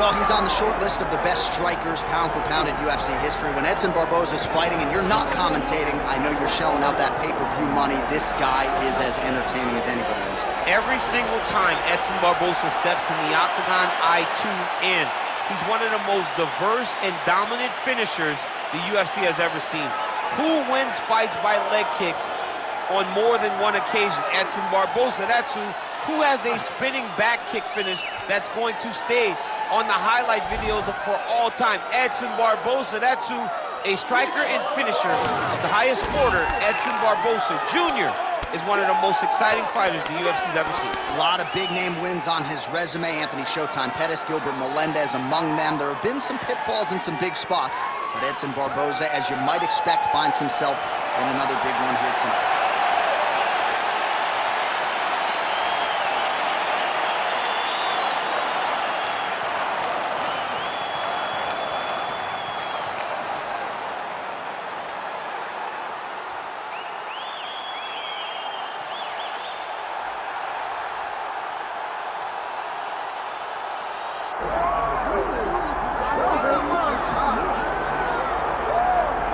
Well, he's on the short list of the best strikers pound for pound in UFC history. When Edson Barboza is fighting and you're not commentating, I know you're shelling out that pay-per-view money. This guy is as entertaining as anybody in the sport. Every single time Edson Barboza steps in the octagon, I tune in. He's one of the most diverse and dominant finishers the UFC has ever seen. Who wins fights by leg kicks on more than one occasion? Edson Barboza, that's who. Who has a spinning back kick finish that's going to stay on the highlight videos for all time? Edson Barboza, that's who. A striker and finisher of the highest order, Edson Barboza Jr. is one of the most exciting fighters the UFC's ever seen. A lot of big-name wins on his resume. Anthony Showtime Pettis, Gilbert Melendez among them. There have been some pitfalls in some big spots, but Edson Barboza, as you might expect, finds himself in another big one here tonight.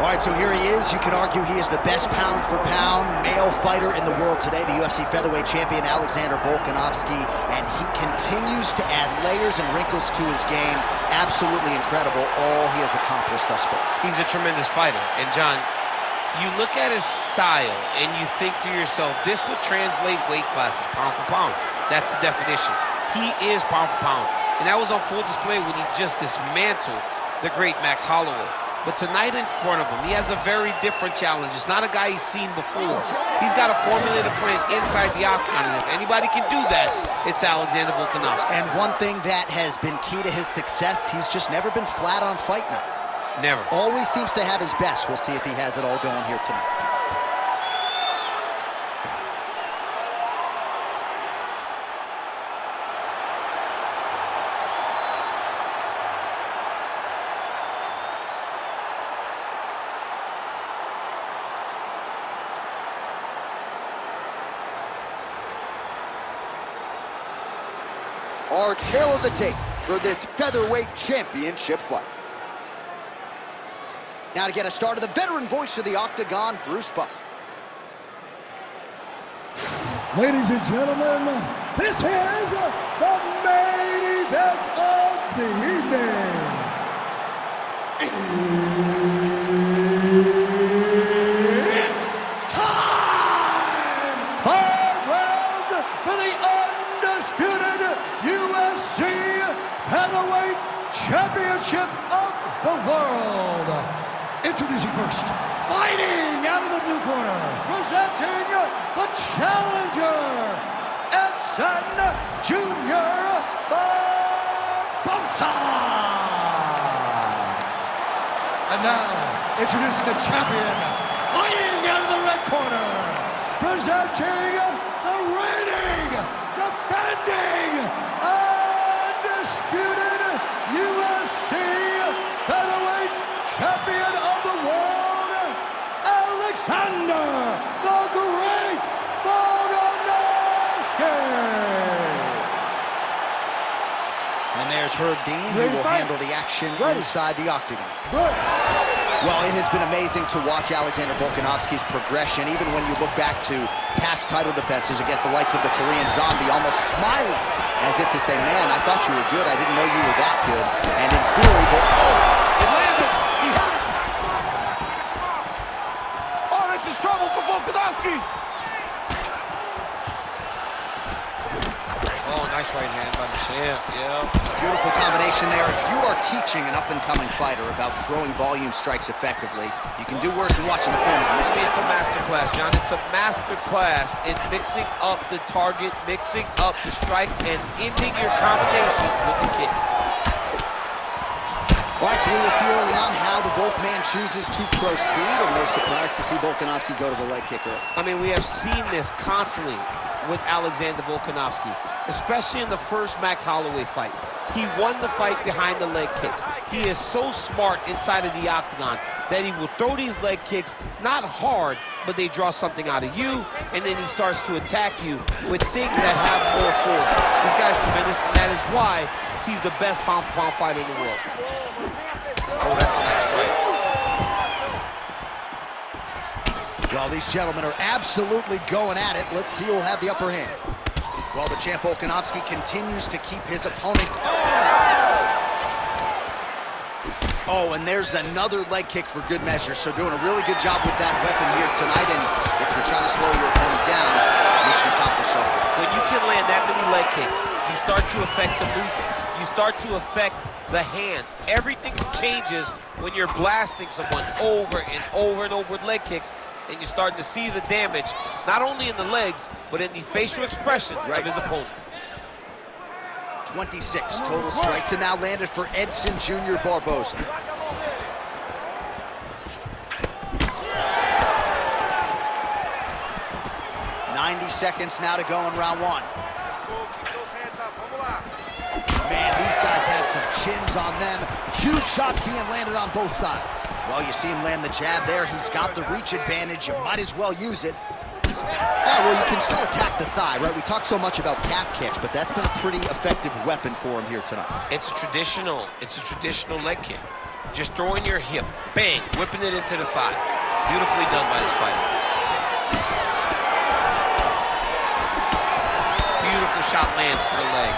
All right, so here he is. You can argue he is the best pound-for-pound male fighter in the world today, the UFC featherweight champion Alexander Volkanovski, and he continues to add layers and wrinkles to his game. Absolutely incredible, all he has accomplished thus far. He's a tremendous fighter, and John, you look at his style and you think to yourself, this would translate weight classes, pound for pound. That's the definition. He is pound for pound, and that was on full display when he just dismantled the great Max Holloway. But tonight in front of him, he has a very different challenge. It's not a guy he's seen before. He's got a formulated plan inside the octagon, and if anybody can do that, it's Alexander Volkanovski. And one thing that has been key to his success, he's just never been flat on fight night. Never. Always seems to have his best. We'll see if he has it all going here tonight. Our tale of the tape for this featherweight championship fight. Now to get us started, the veteran voice of the octagon, Bruce Buffer. Ladies and gentlemen, this is the main event of the evening. It's time! 5 rounds for the undisputed UFC Featherweight Championship of the world. Introducing first, fighting out of the blue corner, presenting the challenger, Edson Jr. Barboza. And now, introducing the champion, fighting out of the red corner, presenting the reigning, defending, undisputed UFC Featherweight Champion of the world, Alexander the Great Volkanovski. And there's Herb Dean, who will handle the action inside the octagon. Well, it has been amazing to watch Alexander Volkanovski's progression, even when you look back to past title defenses against the likes of the Korean Zombie, almost smiling, as if to say, man, I thought you were good, I didn't know you were that good. And in theory, It landed! Oh, this is trouble for Volkanovski! Oh, nice right hand by the champ, yeah. beautiful combination there. If you are teaching an up-and-coming fighter about throwing volume strikes effectively, you can do worse than watching the film on this. It's a master class, John. It's a master class in mixing up the target, mixing up the strikes, and ending your combination with the kick. All right, so we will see early on how the Volkman chooses to proceed, and no surprise to see Volkanovski go to the leg kicker. I mean, we have seen this constantly with Alexander Volkanovski, especially in the first Max Holloway fight. He won the fight behind the leg kicks. He is so smart inside of the octagon that he will throw these leg kicks, not hard, but they draw something out of you, and then he starts to attack you with things that have more force. This guy's tremendous, and that is why he's the best pound-for-pound fighter in the world. Oh, that's a nice strike. Well, these gentlemen are absolutely going at it. Let's see who'll have the upper hand. Well, the champ Volkanovski continues to keep his opponent. Oh, and there's another leg kick for good measure. So doing a really good job with that weapon here tonight. And if you're trying to slow your opponent down, mission accomplished so far. When you can land that many leg kicks, you start to affect the movement. You start to affect the hands. Everything changes when you're blasting someone over and over and over with leg kicks, and you're starting to see the damage, not only in the legs, but in the facial expressions of his opponent. 26 total strikes have now landed for Edson Jr. Barboza. Seconds now to go in round one. Man, these guys have some chins on them. Huge shots being landed on both sides. Well, you see him land the jab there. He's got the reach advantage. You might as well use it. Oh, well, you can still attack the thigh, right? We talk so much about calf kicks, but that's been a pretty effective weapon for him here tonight. It's a traditional leg kick. Just throwing your hip, bang, whipping it into the thigh. Beautifully done by this fighter. Beautiful shot lands to the leg.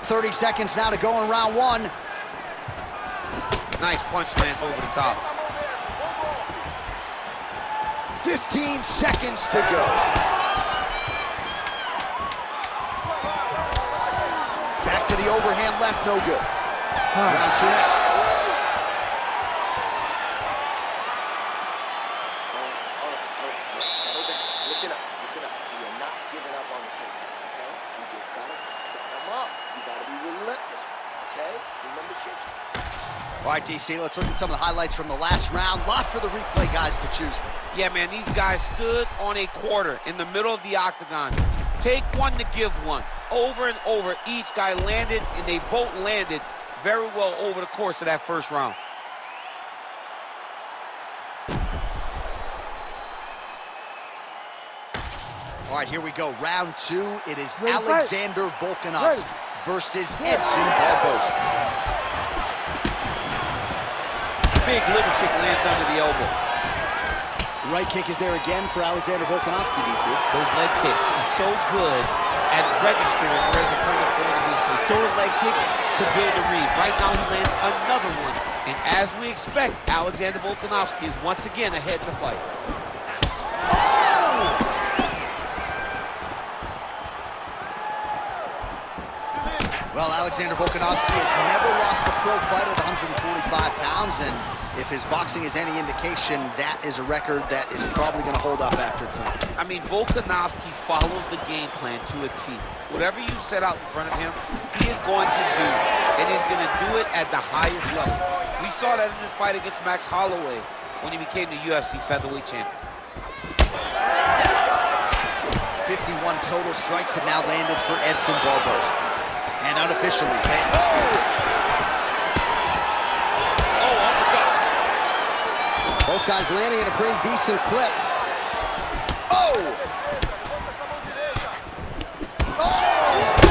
30 seconds now to go in round one. Nice punch lands over the top. 15 seconds to go. Back to the overhand left, no good. Round two next. Listen up. We are not giving up on the takedowns, okay? We just gotta set them up. We gotta be relentless, okay? Remember, Chips? All right, DC, let's look at some of the highlights from the last round. Lot for the replay guys to choose from. Yeah, man, these guys stood on a quarter in the middle of the octagon. Take one to give one. Over and over, each guy landed, and they both landed very well over the course of that first round. All right, here we go. Round two. It is Alexander Volkanovski versus Edson Barboza. Big liver kick lands under the elbow. Right kick is there again for Alexander Volkanovski, DC. Those leg kicks, he's so good at registering where his opponent's going to be. So throwing leg kicks to build a read. Right now he lands another one. And as we expect, Alexander Volkanovski is once again ahead in the fight. Well, Alexander Volkanovski has never lost a pro fight at 145 pounds, and if his boxing is any indication, that is a record that is probably going to hold up after tonight. I mean, Volkanovski follows the game plan to a T. Whatever you set out in front of him, he is going to do, and he's going to do it at the highest level. We saw that in this fight against Max Holloway when he became the UFC featherweight champion. 51 total strikes have now landed for Edson Barboza. And unofficially, uppercut. Both guys landing at a pretty decent clip.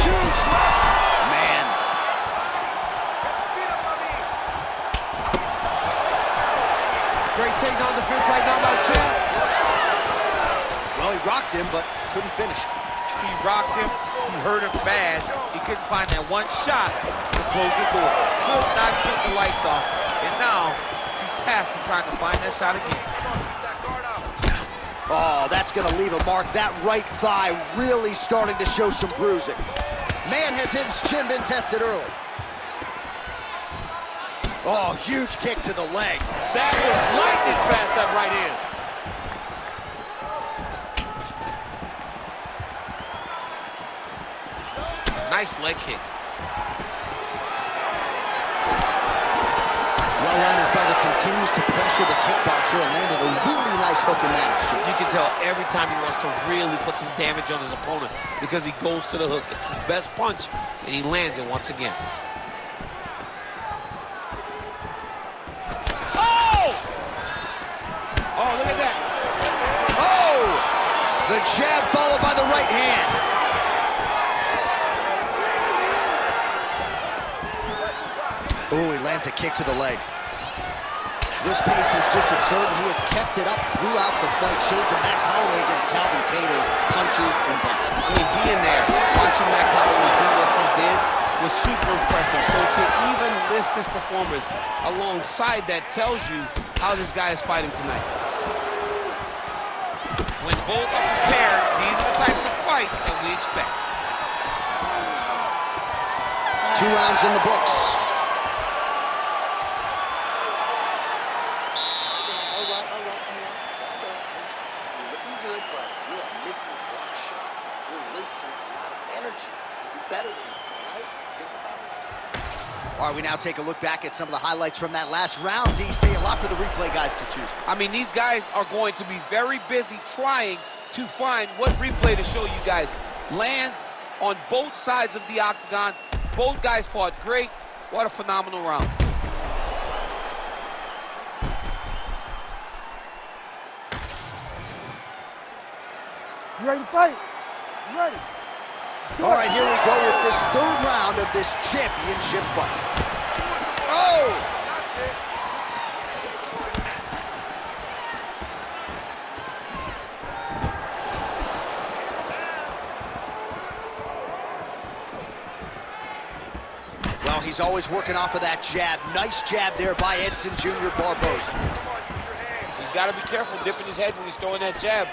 Huge left. Man. Great takedown defense right now by Champ. Well, he rocked him, but couldn't finish. He rocked him, he hurt him bad. He couldn't find that one shot to close the door. Could not shut the lights off. And now, he's tasked with trying to find that shot again. Oh, that's gonna leave a mark. That right thigh really starting to show some bruising. Man, has his chin been tested early. Oh, huge kick to the leg. That was lightning fast, that right hand. Nice leg kick. Well-rounded fighter continues to pressure the kickboxer and landed a really nice hook in that exchange. You can tell every time he wants to really put some damage on his opponent because he goes to the hook. It's his best punch, and he lands it once again. Oh! Oh, look at that. Oh! The jab followed by the right hand. Oh, he lands a kick to the leg. This pace is just absurd, and he has kept it up throughout the fight. Shades of Max Holloway against Calvin Kattar, punches and punches. I mean, being there, watching Max Holloway do what he did was super impressive. So to even list this performance alongside that tells you how this guy is fighting tonight. When both are prepared, these are the types of fights that we expect. 2 rounds in the books. You're looking good, but you are missing a lot of shots. You're wasting a lot of energy. You're better than this, all right? Think about it. All right, we now take a look back at some of the highlights from that last round, DC. A lot for the replay guys to choose from. I mean, these guys are going to be very busy trying to find what replay to show you guys. Lands on both sides of the octagon. Both guys fought great. What a phenomenal round. You ready to fight? You ready? All right, here we go with this 3rd round of this championship fight. Oh! Well, he's always working off of that jab. Nice jab there by Edson Jr. Barboza. He's got to be careful dipping his head when he's throwing that jab.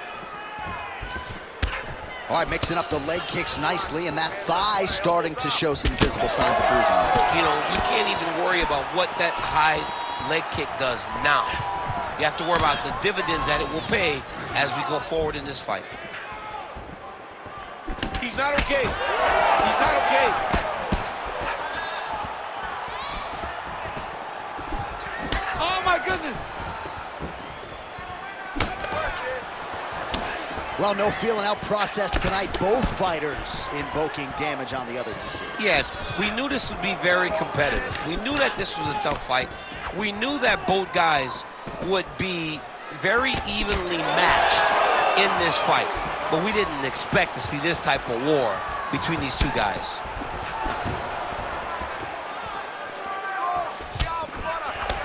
All right, mixing up the leg kicks nicely, and that thigh starting to show some visible signs of bruising. You know, you can't even worry about what that high leg kick does now. You have to worry about the dividends that it will pay as we go forward in this fight. He's not okay. He's not okay. Oh, my goodness. Well, no feeling out process tonight. Both fighters invoking damage on the other DC. Yes, we knew this would be very competitive. We knew that this was a tough fight. We knew that both guys would be very evenly matched in this fight. But we didn't expect to see this type of war between these two guys.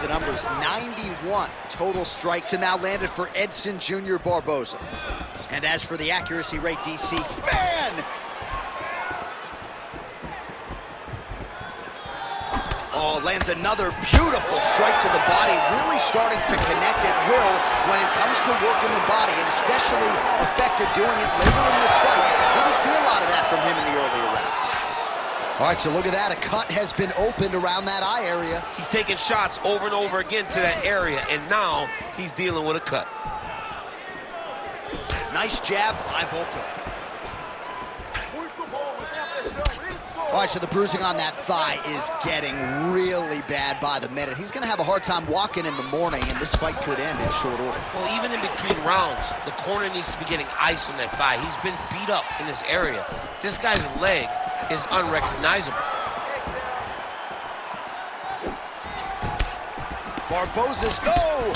The number's 91 total strikes, and now landed for Edson Jr. Barboza. And as for the accuracy rate, DC, man! Oh, lands another beautiful strike to the body, really starting to connect at will when it comes to working the body, and especially effective doing it later in this fight. Didn't see a lot of that from him in the earlier rounds. All right, so look at that. A cut has been opened around that eye area. He's taking shots over and over again to that area, and now he's dealing with a cut. Nice jab by Volko. All right, so the bruising on that thigh is getting really bad by the minute. He's going to have a hard time walking in the morning, and this fight could end in short order. Well, even in between rounds, the corner needs to be getting ice on that thigh. He's been beat up in this area. This guy's leg is unrecognizable. Barboza's go!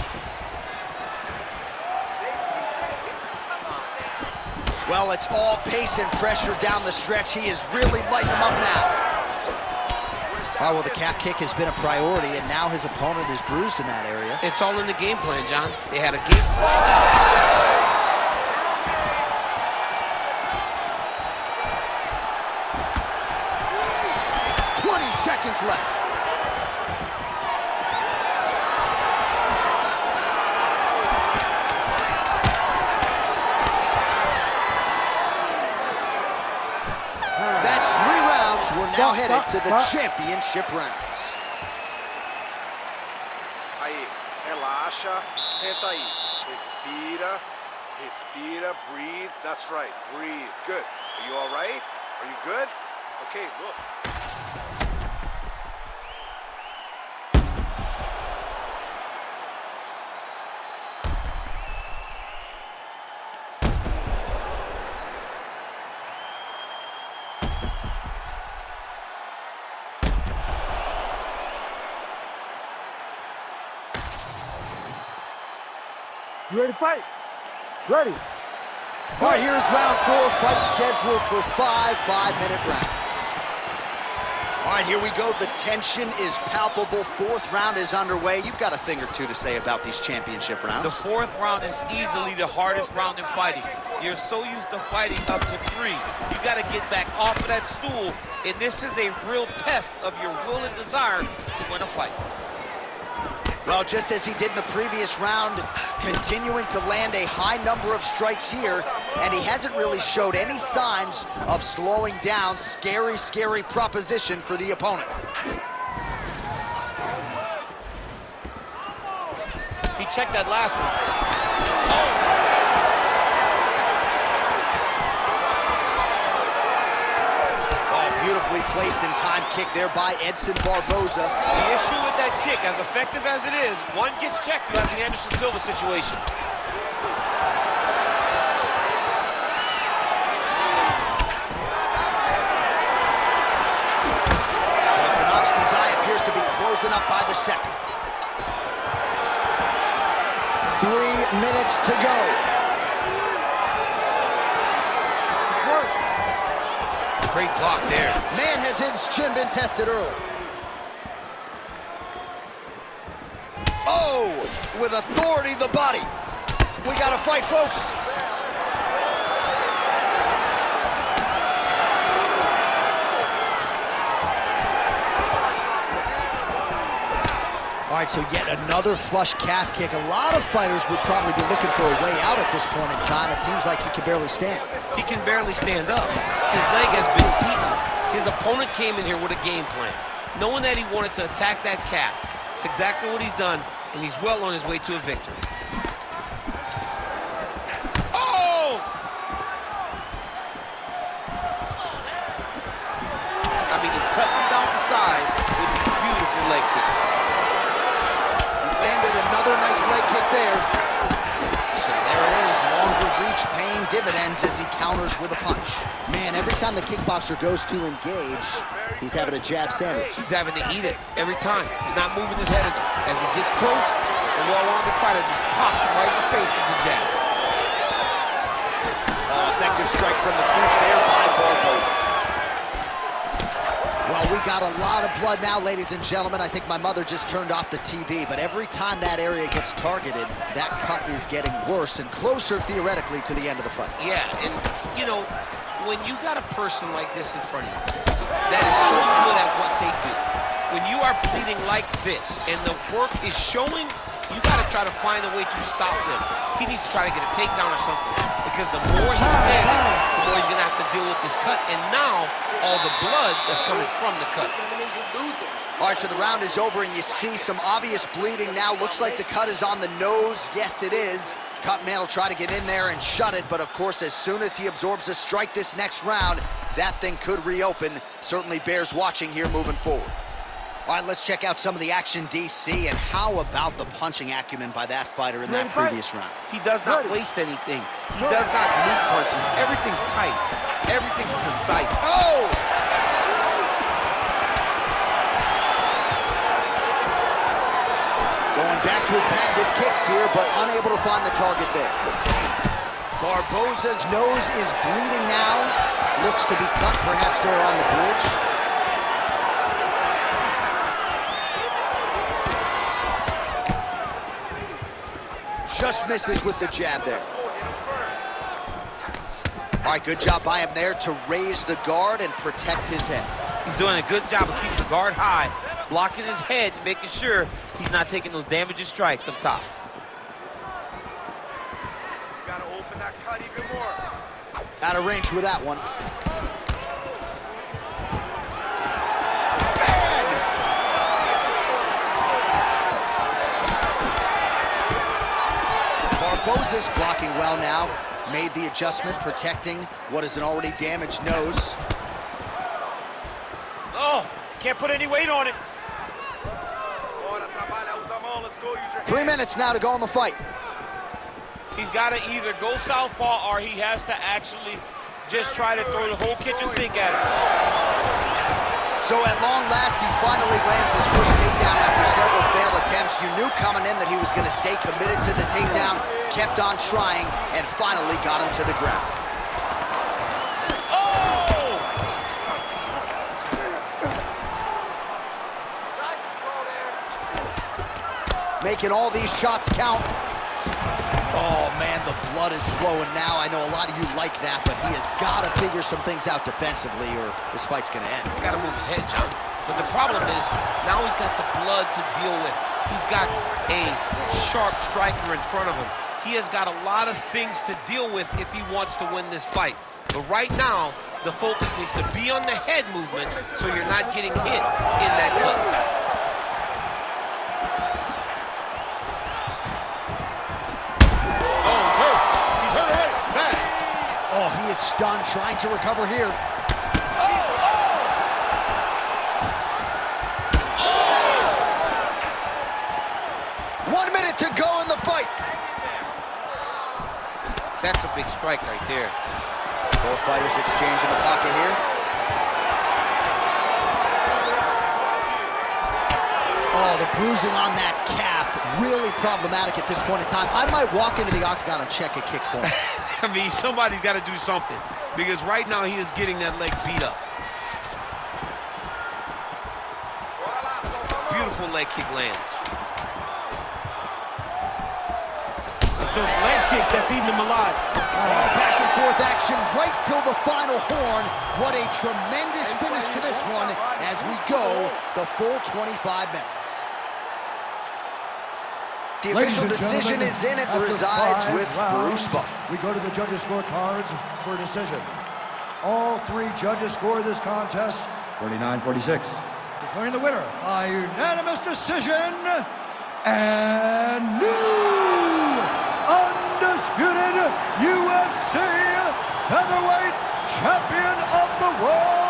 Well, it's all pace and pressure down the stretch. He is really lighting him up now. All right, well, the calf kick has been a priority, and now his opponent is bruised in that area. It's all in the game plan, John. They had a game. 20 seconds left. That's 3 rounds. We're now headed to the championship rounds. Aí, relaxa, senta aí. Respira, respira, breathe. That's right, breathe. Good. Are you all right? Are you good? Okay, look. You ready to fight? Ready. All right, here's round 4. Fight scheduled for 5 5-minute rounds. All All right, here we go. The tension is palpable. Fourth round is underway. You've got a thing or two to say about these championship rounds. The fourth round is easily the hardest round in fighting. You're so used to fighting up to 3. You got to get back off of that stool, and this is a real test of your will and desire to win a fight. Well, just as he did in the previous round, continuing to land a high number of strikes here, and he hasn't really showed any signs of slowing down. Scary, scary proposition for the opponent. He checked that last one. Beautifully placed in time kick there by Edson Barboza. The issue with that kick, as effective as it is, one gets checked, you have the Anderson Silva situation. Volkanovski's eye appears to be closing up by the second. 3 minutes to go. Great block there. Man, has his chin been tested early. Oh, with authority, the body. We got to fight, folks. All right, so yet another flush calf kick. A lot of fighters would probably be looking for a way out at this point in time. It seems like he can barely stand. He can barely stand up. His leg has been beaten. His opponent came in here with a game plan, knowing that he wanted to attack that calf. It's exactly what he's done, and he's well on his way to a victory. Oh! I mean, he's cutting him down to size with a beautiful leg kick. He landed another nice leg kick there. So there it is, longer reach paying dividends as he counters with a punch. Man, every time the kickboxer goes to engage, he's having a jab sandwich. He's having to eat it every time. He's not moving his head. As he gets close, the well-rounded fighter just pops him right in the face with the jab. Effective strike from the clinch there by Barboza. Well, we got a lot of blood now, ladies and gentlemen. I think my mother just turned off the TV, but every time that area gets targeted, that cut is getting worse and closer, theoretically, to the end of the fight. Yeah, and, you know, when you got a person like this in front of you that is so good at what they do, when you are bleeding like this and the work is showing, you got to try to find a way to stop them. He needs to try to get a takedown or something, because the more he's standing, the more he's going to have to deal with this cut, and now all the blood that's coming from the cut. All right, so the round is over, and you see some obvious bleeding now. Looks like the cut is on the nose. Yes, it is. Cutman will try to get in there and shut it, but of course, as soon as he absorbs a strike this next round, that thing could reopen. Certainly bears watching here moving forward. All right, let's check out some of the action, DC, and how about the punching acumen by that fighter in that previous round? He does not waste anything. He does not loop punches. Everything's tight. Everything's precise. Oh! Going back to his patented kicks here, but unable to find the target there. Barboza's nose is bleeding now. Looks to be cut, perhaps there on the bridge. Just misses with the jab there. All right, good job by him there to raise the guard and protect his head. He's doing a good job of keeping the guard high, blocking his head, making sure he's not taking those damaging strikes up top. You gotta open that cut even more. Out of range with that one. Barboza's blocking well now. Made the adjustment, protecting what is an already damaged nose. Oh, can't put any weight on it. 3 minutes now to go in the fight. He's got to either go southpaw or he has to actually just try to throw the whole kitchen sink at him. So at long last, he finally lands his first takedown after several failed attempts. You knew coming in that he was going to stay committed to the takedown, kept on trying, and finally got him to the ground. Oh! making all these shots count. Oh, man, the blood is flowing now. I know a lot of you like that, but he has got to figure some things out defensively or this fight's going to end. He's got to move his head, John. But the problem is, now he's got the blood to deal with. He's got a sharp striker in front of him. He has got a lot of things to deal with if he wants to win this fight. But right now, the focus needs to be on the head movement so you're not getting hit in that cut. Oh, he's hurt. He's hurt already. Bad. Oh, he is stunned, trying to recover here. 1 minute to go in the fight. That's a big strike right there. Both fighters exchange in the pocket here. Oh, the bruising on that calf, really problematic at this point in time. I might walk into the octagon and check a kick for him. I mean, somebody's got to do something because right now he is getting that leg beat up. Beautiful leg kick lands. It's those leg kicks that's eating him alive. Oh, back and forth action right till the final horn. What a tremendous finish to this one as we go the full 25 minutes. The official decision is in. It resides with Bruce Buffer. We go to the judges' scorecards for a decision. All three judges score this contest 49-46. Declaring the winner by unanimous decision and new undisputed UFC featherweight champion of the world,